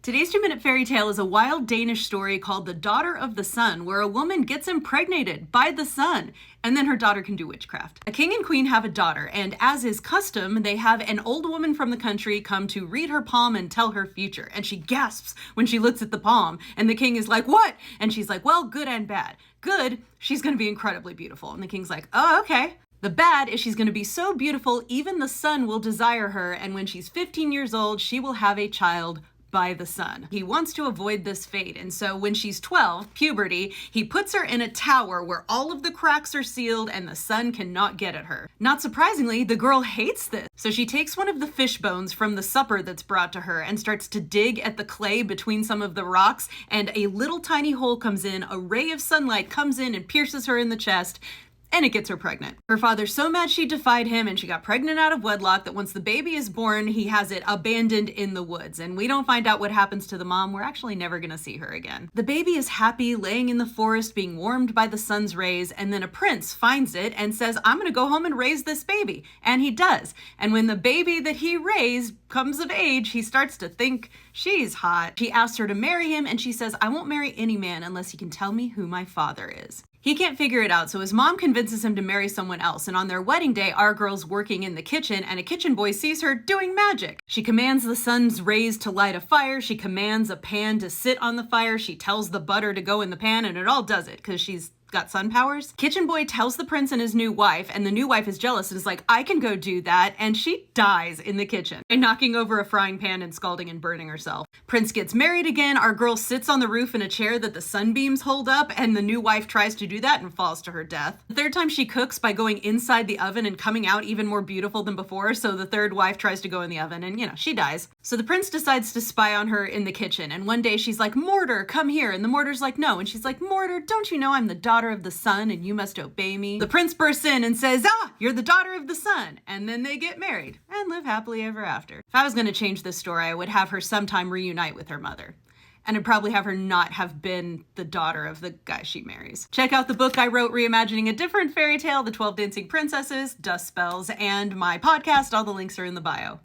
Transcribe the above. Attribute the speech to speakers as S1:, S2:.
S1: Today's 2-minute fairy tale is a wild Danish story called The Daughter of the Sun, where a woman gets impregnated by the sun, and then her daughter can do witchcraft. A king and queen have a daughter, and as is custom, they have an old woman from the country come to read her palm and tell her future. And she gasps when she looks at the palm, and the king is like, "What?" And she's like, "Well, good and bad. Good, she's gonna be incredibly beautiful." And the king's like, "Oh, okay." The bad is she's going to be so beautiful, even the sun will desire her, and when she's 15 years old, she will have a child by the sun. He wants to avoid this fate, and so when she's 12, puberty, he puts her in a tower where all of the cracks are sealed and the sun cannot get at her. Not surprisingly, the girl hates this, so she takes one of the fish bones from the supper that's brought to her and starts to dig at the clay between some of the rocks, and a little tiny hole comes in, a ray of sunlight comes in and pierces her in the chest, and it gets her pregnant. Her father's so mad she defied him and she got pregnant out of wedlock that once the baby is born, he has it abandoned in the woods. And we don't find out what happens to the mom. We're actually never gonna see her again. The baby is happy, laying in the forest, being warmed by the sun's rays, and then a prince finds it and says, "I'm gonna go home and raise this baby." And he does. And when the baby that he raised comes of age, he starts to think she's hot. She asks her to marry him and she says, "I won't marry any man unless he can tell me who my father is." He can't figure it out, so his mom convinces him to marry someone else, and on their wedding day, our girl's working in the kitchen, and a kitchen boy sees her doing magic. She commands the sun's rays to light a fire, she commands a pan to sit on the fire, she tells the butter to go in the pan, and it all does it, because she's got sun powers. Kitchen boy tells the prince and his new wife, and the new wife is jealous and is like, "I can go do that," and she dies in the kitchen by knocking over a frying pan and scalding and burning herself. Prince gets married again, our girl sits on the roof in a chair that the sunbeams hold up, and the new wife tries to do that and falls to her death. The third time she cooks by going inside the oven and coming out even more beautiful than before, so the third wife tries to go in the oven and, she dies. So the prince decides to spy on her in the kitchen, and one day she's like, "Mortar, come here," and the mortar's like, "No," and she's like, "Mortar, don't you know I'm the daughter of the sun and you must obey me?" The prince bursts in and says, "Ah, you're the daughter of the sun," and then they get married and live happily ever after. If I was going to change this story, I would have her sometime reunite with her mother. And I'd probably have her not have been the daughter of the guy she marries. Check out the book I wrote reimagining a different fairy tale, The 12 Dancing Princesses, Dust Spells, and my podcast. All the links are in the bio.